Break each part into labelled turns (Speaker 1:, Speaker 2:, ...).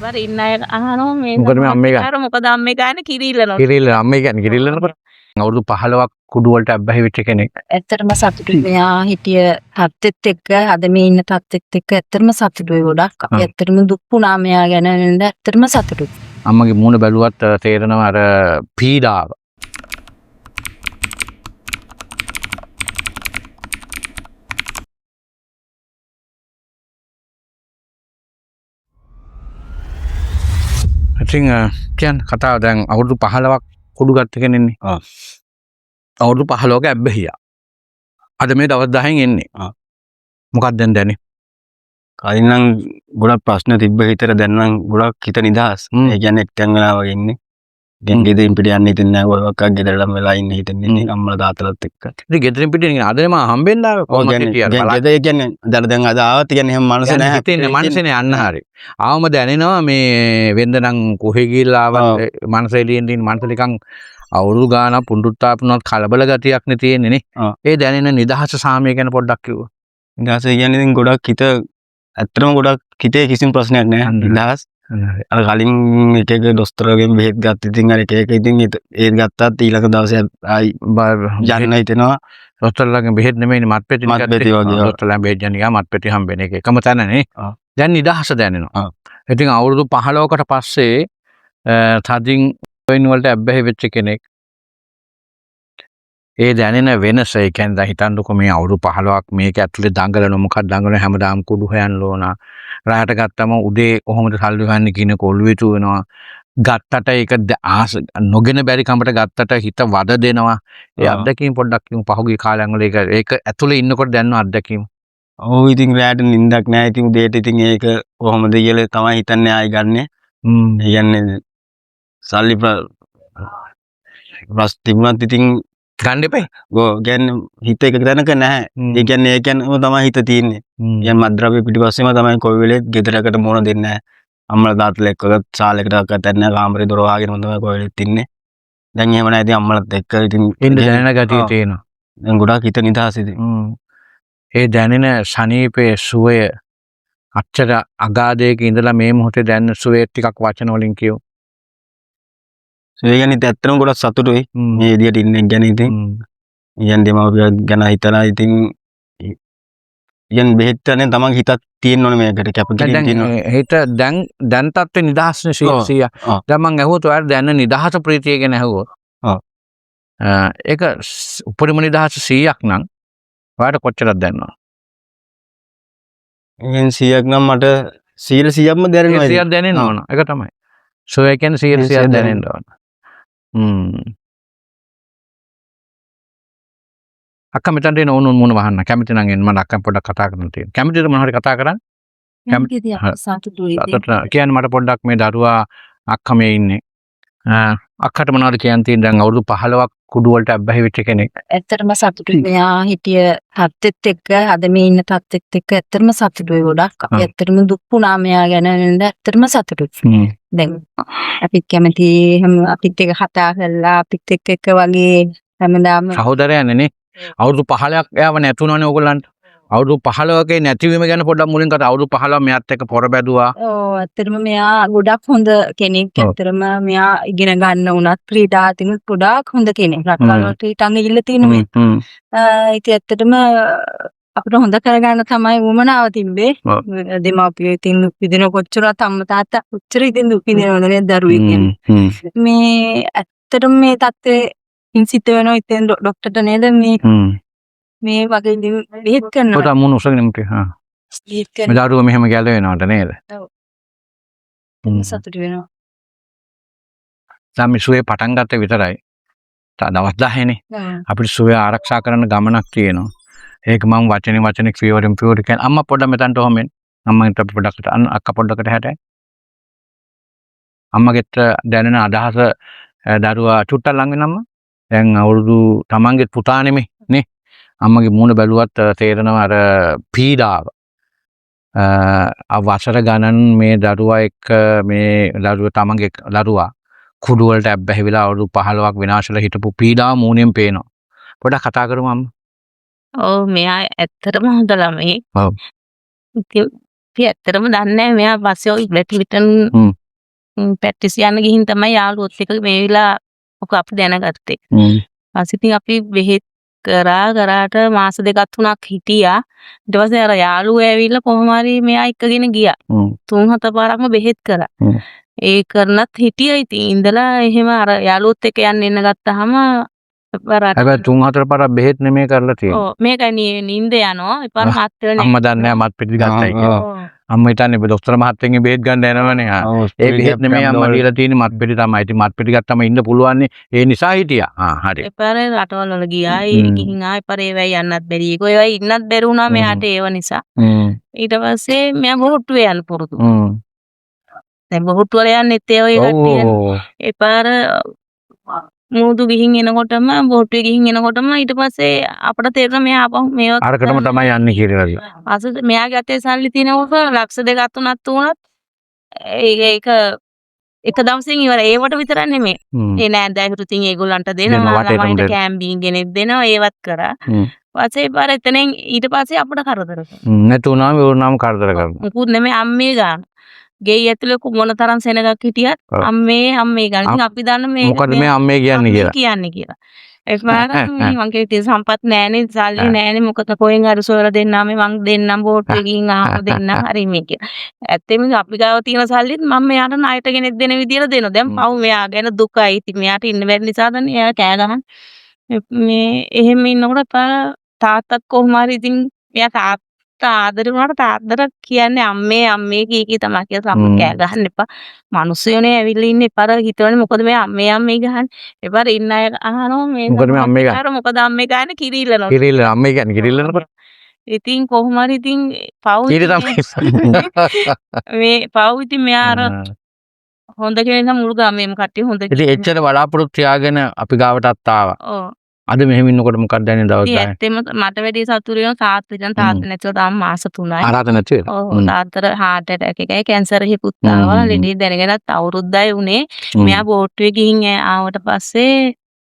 Speaker 1: වර ඉන්න අය අහනවා මේ
Speaker 2: මොකද මේ අම්මේ ගන්න.
Speaker 1: සමහර මොකද අම්මේ ගන්න කිරිල්ලනවා.
Speaker 2: කිරිල්ල අම්මේ කියන්නේ කිරිල්ලනකොට අවුරුදු 15ක් කුඩු වලට අබ්බැහි වෙච්ච කෙනෙක්.
Speaker 3: ඇත්තටම සතුටුයි මෙයා හිටිය තත්ත්වෙත් එක්ක අද මේ ඉන්න තත්ත්වෙත් එක්ක ඇත්තටම සතුටුයි ගොඩක්. අපි ඇත්තටම දුක් වුණා මෙයා ගැන නේද ඇත්තටම සතුටුයි.
Speaker 2: අම්මගේ මූණ බැලුවත් තේරෙනවා අර පීඩාව. ඉතින් කියන්න කතාව දැන් අවුරුදු 15ක් කුඩු ගත්ත කෙනෙන්නේ. අවුරුදු 15ක ඇබ්බැහියා. අද මේ දවස් 10න් එන්නේ. මොකක්ද දැන් දැනේ?
Speaker 4: කලින් නම් ගොඩක් ප්‍රශ්න තිබ්බ හිතට දැන් නම් ගොඩක් හිත නිදහස්. ඒ කියන්නේ එක්තැන් වෙලා වගේ ඉන්නේ. දැන් ගෙදරින් පිට යන්න හිතෙන්නේ නැහැ. ඔය වක්කක් ගෙදරටම වෙලා ඉන්න හිතෙන්නේ නැහැ. අම්මලා තාත්තලාත් එක්ක.
Speaker 2: ඉතින් ගෙදරින් පිටින් අද මම හම්බෙන්න ආවේ කොහොමද කියලා.
Speaker 4: ගෙදර කියන්නේ දැන් අද ආවත් කියන්නේ එහෙම මනස නැහැ.
Speaker 2: හිතෙන්නේ මනසනේ යන්න හරි. ආවම දැනෙනවා මේ වෙන්ද නම් කොහෙ ගිහිල්ලා ආවත් මනස එළියෙන් තියෙන මනස නිකන් අවුරුදු ගානක් පුඬුත්තාපුණත් කලබල ගතියක් නේ තියෙන්නේ නේ. ඒ දැනෙන නිදහස සාමය ගැන පොඩ්ඩක් කිව්වා.
Speaker 4: නිදහස කියන්නේ ඉතින් ගොඩක් හිත ඇත්තටම ගොඩක් හිතේ කිසිම ප්‍රශ්නයක් නැහැ. නිදහස්. අර කලින් එක එක දොස්තරගෙන් බෙහෙත් ගත්ත ඉතින් අර එක එක ඉතින් ඒත් ගත්තත් ඊළඟ දවසේ ආයි යන්න හිතෙනවා.
Speaker 2: දොස්තරලාගෙන් බෙහෙත් නෙමෙයිනේ මත්පෙටි
Speaker 4: මත්පෙටි වගේ.
Speaker 2: දොස්තරලාගෙන් බෙහෙත් යන ගියා මත්පෙටි හම්බෙන එක එකම තැන නේ. දැන් නිදහස දැනෙනවා. ඉතින් අවුරුදු 15කට පස්සේ තදින් වෙන වලට අබ්බැහි වෙච්ච කෙනෙක් ඒ දැනෙන වෙනස ඒ කියන්නේ දැන් හිතන්නකො මේ අවුරුදු 15ක් මේක ඇතුලේ දඟලන මොකක්ද දඟලන හැමදාම කුඩු හොයන්න ඕන. රාහට ගත්තම උදේ කොහොමද සල්ලි ගන්න කියන කොල්ුවෙතු වෙනවා. ගත්තට ඒක නොගෙන බැරි කමට ගත්තට හිත වද දෙනවා. ඒ අත්දැකීම් පොඩ්ඩක් කියමු පහුගිය කාලයන් වල ඒක ඇතුලේ ඉන්නකොට දැනන අත්දැකීම්.
Speaker 4: ඔව් ඉතින් රාහට නිින්දක් නැහැ. ඉතින් උදේට ඉතින් ඒක කොහොමද කියලා තමයි හිතන්නේ ආයි ගන්නෙ. ඒ කියන්නේ සල්ලි ප්‍රස් තිබුණත් ඉතින්
Speaker 2: ගන්න එපා.
Speaker 4: කියන්නේ හිත එක තැනක නැහැ. ඒ කියන්නේ තමයි හිත තියෙන්නේ. يعني මද්ද්‍රව්‍ය පිටිපස්සෙම තමයි කොයි වෙලේත් ගෙදරකට මොන දෙන්නේ නැහැ. අම්මලා තාත්තලා එක්ක සාලෙකට අක්කත් නැහැ. කාමරේ දොර වහගෙන තමයි කොයි වෙලේත් ඉන්නේ. දැන් එහෙම නැහැ. ඉතින් අම්මලාත් එක්ක ඉතින්
Speaker 2: ඉන්න දැනෙන ගතිය තියෙනවා.
Speaker 4: දැන් ගොඩක් හිත නිදහස් ඉතින්.
Speaker 2: ඒ දැනෙන ශනීපයේ සුවය අච්චර අගාධයක ඉඳලා මේ මොහොතේ දැනෙන සුවය ටිකක් වචන වලින් කියමු.
Speaker 4: ඒ කියන්නේ ඇත්තටම ගොඩක් සතුටුයි මේ විදියට ඉන්නේ ගැන ඉතින්. කියන්නේ දෙමාපියන් ගැන හිතලා ඉතින් බෙහෙත් ගන්න තමන්ගේ හිතක් තියෙන්න ඕනේ මේකට කැපකිරීම තියෙනවා.
Speaker 2: හිත දැන් තත්ත්වේ නිදහස්නේ 100%. දැන් මම අහුවොත් ඔයාලා දැන් නිදහස ප්‍රීතිය ගැන අහුවොත්. ඒක උපරිම නිදහස 100ක් නම් ඔයාලට කොච්චරක් දැනනවා?
Speaker 4: එහෙන් 100ක් නම් මට 100%ක්ම දැනෙනවා.
Speaker 2: 100ක් දැනෙන්න ඕන. ඒක තමයි. සෝ ඒ කියන්නේ 100ක් දැනෙන්න ඕන. අක්කා මෙතනට එන ඕන මොන වහන්න කැමති නම් එන්න මම අක්කා පොඩ්ඩක් කතා කරන්න තියෙනවා. කැමතිද මොන හරි කතා කරන්න?
Speaker 3: කැමතිද සතුටුයි.
Speaker 2: කියන්නේ මට පොඩ්ඩක් මේ දරුවා අක්කා මේ ඉන්නේ. අක්කට මොනවද කියන්න තියෙන්නේ දැන් අවුරුදු 15ක් කුඩු වලට අබ්බැහි වෙච්ච කෙනෙක්.
Speaker 3: ඇත්තටම සතුටුයි මෙයා හිටිය තත්ත්වෙත් එක්ක අද මේ ඉන්න තත්ත්වෙත් එක්ක ඇත්තටම සතුටුයි ගොඩක්. අපි ඇත්තටම දුක් වුණා මෙයා ගැන නේද ඇත්තටම සතුටුයි. දැන් අපිත් කැමති අපිත් එක්ක කතා කරලා අපිත් එක්ක වගේ හැමදාම
Speaker 2: සහෝදරයන්නේ නේ. අවුරුදු 15ක් යාව නැතුණානේ ඕගොල්ලන්ට. අවුරුදු 15කේ නැතිවීම ගැන පොඩ්ඩක් මුලින් කතා. අවුරුදු 15 මෙයාත් එක්ක පොර බැදුවා.
Speaker 3: ඔව් ඇත්තටම මෙයා ගොඩක් හොඳ කෙනෙක්. ඇත්තටම මෙයා ඉගෙන ගන්න උනත් ක්‍රීඩා තිනුත් ගොඩක් හොඳ කෙනෙක්. රටවල් වලට ඊටන් ගිහිල්ලා තියෙනවා. ඉතින් ඇත්තටම අපිට හොඳ කරගන්න තමයි වමනාව තිබ්බේ. දෙමාපියෝ ඉතින් දුක් විඳින කොච්චරවත් අම්මා තාත්තා කොච්චර ඉතින් දුක් විඳිනවද නේද දරුවෙක් කියන්නේ. මේ ඇත්තටම මේ තත්ත්වේ ඉන්සිත වෙනවා ඉතින් ડોක්ටර්ට නේද මේ වගේ බෙහෙත් කරනවා.
Speaker 2: පොත මුණ උසගෙන මුටි.
Speaker 3: බෙහෙත් කරනවා.
Speaker 2: මේ දරුවෝ මෙහෙම ගැලවෙනවට නේද?
Speaker 3: ඔව්. සතුටු වෙනවා.
Speaker 2: සම්මි සුවේ පටන් ගත්ත විතරයි. දවස් 10නේ. අපිට සුවේ ආරක්ෂා කරන ගමනක් තියෙනවා. ඒක මම වචනේ ක්‍රියවලින් කියන්නේ අම්මා පොඩ්ඩක් මෙතනට ඔහොමෙන් අම්මගෙන් පොඩ්ඩකට අක්කා පොඩ්ඩකට හැටයි. අම්මගෙත් දැනෙන අදහස දරුවා චුට්ටක් ලඟ වෙනම්ම දැන් අවුරුදු තමන්ගේ පුතා නෙමෙයි නේ. අම්මගේ මූණ බැලුවත් තේරෙනවා අර පීඩාව. වසර ගණන් මේ දරුවා එක්ක මේ දරුවා තමන්ගේ දරුවා කුඩු වලට අබ්බැහි වෙලා අවුරුදු 15ක් විනාශලා හිටපු පීඩාව මූණෙන් පේනවා. පොඩ්ඩක් කතා කරමු අම්මා.
Speaker 1: ඔව් මෙයා ඇත්තටම හොඳ ළමයි.
Speaker 2: ඔව්.
Speaker 1: අපි ඇත්තටම දන්නේ නැහැ මෙයා පස්සේ ඔය ඉලෙක්ට්‍රිකන් ප්‍රැක්ටිස් යන්න ගිහින් තමයි යාළුවොත් එක්ක මේ වෙලා ඔක අපි දැනගත්තේ. ඊපස්සේ ඉතින් අපි බෙහෙත් කරාට මාස 2ක් 3ක් හිටියා. ඊට පස්සේ අර යාළුවෝ ඇවිල්ලා කොහොම හරි මෙයා එක්කගෙන ගියා. 3-4 පාරක්ම බෙහෙත් කරා. ඒ කරනත් හිටියා ඉතින් ඉඳලා එහෙම අර යාළුවොත් එක්ක යන්න එන්න ගත්තාම
Speaker 2: හැබැයි 3-4 පාරක් බෙහෙත් නෙමෙයි කරලා තියෙන්නේ.
Speaker 1: ඔව් මේකයි නිින්ද යනවා. ඒ පාර මත් වෙන
Speaker 2: අම්මා දන්නේ නැහැ මත් පිටි ගත්තයි කියලා. අම්මා හිතන්නේ ડોක්ටර් මහත්තයන්ගේ බෙහෙත් ගන්න යනවනේ. ඒ බෙහෙත් නෙමෙයි අම්මා දීලා තියෙන්නේ මත් පිටි තමයි. ඉතින් මත් පිටි ගත්තම ඉන්න පුළුවන් ඒ නිසා හිටියා. හරි.
Speaker 1: ඒ පාර රටවල් වල ගියා. ඒ ගිහින් ආයි පාර ඒවයි යන්නත් බැරි. ඒවයි ඉන්නත් බැරි වුණා මෙයාට ඒව නිසා. ඊට පස්සේ මෙයා බොහොට්ටුවේ යන්න පුරුදු. දැන් බොහොට්ටු වල යන්නෙත් ඒ වගේ කට්ටිය. ඒ පාර මුදු ගිහින් එනකොටම බොහොට්ටුවේ ගිහින් එනකොටම ඊට පස්සේ අපිට තේරෙනවා මෙයා ආපහු මේවා
Speaker 2: අරකටම තමයි යන්නේ කියලා.
Speaker 1: අසද මෙයාගේ අතේ සල්ලි තියෙනකොට ලක්ෂ 2ක් 3ක් වුණත් ඒක එක දවසින් ඉවර. ඒවට විතරක් නෙමෙයි. ඒ නෑදෑයන්ට ඉතින් ඒගොල්ලන්ට දෙනවා. ළමයින්ට කෑම්බින් ගෙනෙත් දෙනවා. ඒවත් කරා. ඊපස්සේ පාර එතනින් ඊට පස්සේ අපිට කරදර කරනවා.
Speaker 2: නැතුණාම ඕනනම් කරදර කරනවා.
Speaker 1: මුකුත් නෙමෙයි අම්මේ ගන්න. ගෙයි ඇතුලේ මොන තරම් සෙනගක් හිටියත් අම්මේ ගන්න. ඉතින් අපි දන්න මේ
Speaker 2: මොකද මේ අම්මේ කියන්නේ
Speaker 1: කියලා. ඒ පාර මං කිව්වා සම්පත් නෑනේ සල්ලි නෑනේ මොකද කොහෙන් හරි සොයලා දෙන්නාම මං දෙන්නම් බෝට්ටුවේ ගිහින් ආව දෙන්නම් හරි මේ කියලා. ඇත්තෙම අපි ගාව තියෙන සල්ලිත් මම මෙයාට ණයට ගෙනෙත් දෙන විදියට දෙනවා. දැන් පව් මෙයා ගැන දුකයි. ඉතින් මෙයාට ඉන්න බැරි නිසාදනේ එයා කෑ ගහන. මේ එහෙම ඉන්නකොට තාත්තත් කොහොම හරි ඉතින් මෙයා තාත්තා ආදරේ වුණාට තාත්තට කියන්නේ අම්මේ කී තමයි කියලා සම්ම කෑ ගහන්න එපා. මිනිස්සුනේ ඇවිල්ලා ඉන්නේ පාර හිතවනේ මොකද මේ අම්මේ ගහන්නේ. ඒ පාර ඉන්න අය අහනවා මේ
Speaker 2: මොකද මේ අම්මේ ගහන්නේ?
Speaker 1: මොකද අම්මේ ගහන්නේ කිරිල්ලනවා.
Speaker 2: කිරිල්ල අම්මේ කියන්නේ කිරිල්ලනකොට.
Speaker 1: ඉතින් කොහොම හරි ඉතින් මේ පව් ඉතින් මෙයා අර හොඳ කෙනෙක් මුළු ගමේම කට්ටිය හොඳ.
Speaker 2: ඉතින් එච්චර බලාපොරොත්තු තියාගෙන අපි ගාවටත් ආවා.
Speaker 1: ඔව්.
Speaker 2: අද මෙහෙම ඉන්නකොට මොකක්ද දැනෙන දවස් ගන්න?
Speaker 1: ඇත්තෙම මට වැඩි සතුටු වෙනවා තාත්තා නැතිව තාම මාස 3යි.
Speaker 2: ආරාත නැති වෙලා.
Speaker 1: ඔව් තාත්තට heart attack එකයි කැන්සර් එකකුත් ආවා. ලෙඩේ දැනගෙනත් අවුරුද්දයි උනේ. මෙයා බෝට්ටුවේ ගිහින් ආවට පස්සේ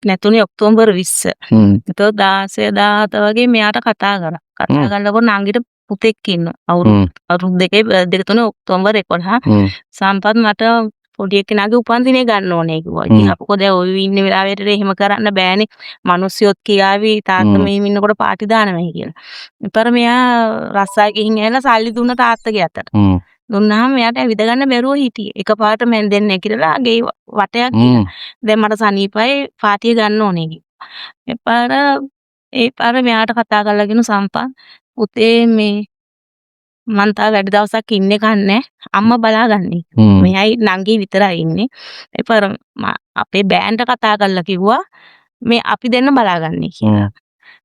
Speaker 1: නැතුනේ ඔක්තෝබර් 20. ඒතකොට 16 17 වගේ මෙයාට කතා කරා. කතා කරනකොට නංගිට පුතෙක් ඉන්නවා. අවුරුදු දෙක තුනේ ඔක්තෝබර් 11. සම්පත් මට පොඩි එකනාගේ උපන්දිනේ ගන්න ඕනේ කිව්වා. ඉතින් අපකෝ දැන් ඔය ඉන්න වෙලාවට එහෙම කරන්න බෑනේ. මිනිස්සුත් කියාවි තාත්තා මෙහෙම ඉන්නකොට පාටි දානවා කියලා. ඊපර මෙයා රස්සාව ගිහින් ඇවිල්ලා සල්ලි දුන්න තාත්තගේ අතට. දුන්නාම මෙයාට ඇවිද ගන්න බැරුව හිටියේ. එකපාරට මම දෙන්නේ නැකිලා ගේ වටයක් ගියා. දැන් මට සනීපයි පාටිය ගන්න ඕනේ කිව්වා. ඒ පාර මෙයාට කතා කරලා කිනු සම්පත් පුතේ මේ මං තා වැඩි දවසක් ඉන්නේ කන්නේ අම්මා බලාගන්නේ. මෙයයි නංගි විතරයි ඉන්නේ. ඒ පාර අපේ බෑන්ට කතා කරලා කිව්වා මේ අපි දෙන්න බලාගන්නේ කියලා.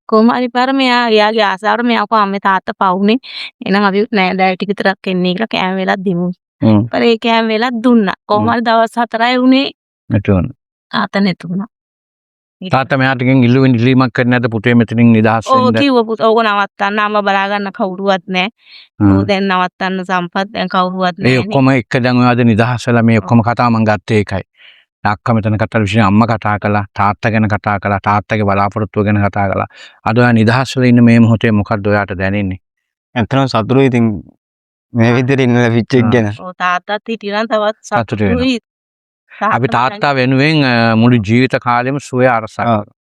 Speaker 1: කොහොම හරි පාර මෙයා එයාගේ ආසාවට මෙයා කෝ අම්මේ තාත්තා පවුනේ. එහෙනම් අපි නෑ දැය ටික විතරක් එන්නේ කියලා කෑම වෙලක් දෙමු. පාර ඒ කෑම වෙලක් දුන්නා. කොහොම හරි දවස් 4යි උනේ.
Speaker 2: නැතුණ.
Speaker 1: තාත්තා නැතුණා.
Speaker 2: තාත්තා මෙයාට ඉල්ලීමක් කරන්නේ නැද්ද පුතේ මෙතනින් නිදහස් වෙන්න?
Speaker 1: ඔව් කිව්වා පුතා ඕක නවත්තන්න අම්මා බලා ගන්න කවුරුවත් නැහැ. ඕක දැන් නවත්තන්න සම්පත් දැන් කවුරුවත් නැහැ.
Speaker 2: ඒ ඔක්කොම එක දැන් ඔයාද නිදහස් වෙලා මේ ඔක්කොම කතාව මම ගත්තේ ඒකයි. අක්කා මෙතන කතා විශ්ේ අම්මා කතා කළා තාත්තා ගැන කතා කළා තාත්තගේ බලාපොරොත්තුව ගැන කතා කළා. අද ඔයා නිදහස් වෙලා ඉන්න මේ මොහොතේ මොකක්ද ඔයාට දැනෙන්නේ?
Speaker 4: ඇත්තටම සතුටුයි ඉතින් මේ විදිහට ඉන්න ලැබිච්ච එක ගැන.
Speaker 1: ඔව් තාත්තත් හිටියනම් තවත් සතුටුයි.
Speaker 2: අපි තාත්තා වෙනුවෙන් මුළු ජීවිත කාලෙම සුවය අරසා කරනවා.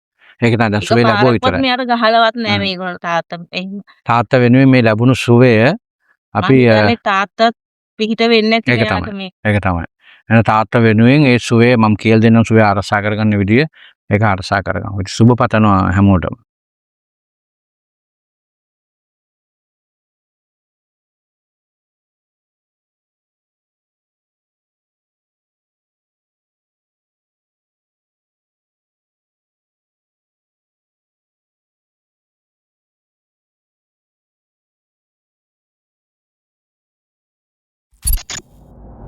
Speaker 2: ඒක තමයි දැන් සුවය ලැබුවා විතරයි.
Speaker 1: මෙයාට ගහලවත් නෑ මේගොල්ලෝ තාත්තා එහෙම.
Speaker 2: තාත්තා වෙනුවෙන් මේ ලැබුණු සුවය අපි
Speaker 1: තාත්තත් පිහිට වෙන්නේ නැති මෙයාට මේ.
Speaker 2: ඒක තමයි. එහෙනම් තාත්තා වෙනුවෙන් ඒ සුවය මම කියලා දෙන්නම් සුවය අරසා කරගන්න විදිය ඒක අරසා කරගන්න. සුබ පතනවා හැමෝටම.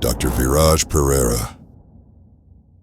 Speaker 5: Dr. Viraj Pereira.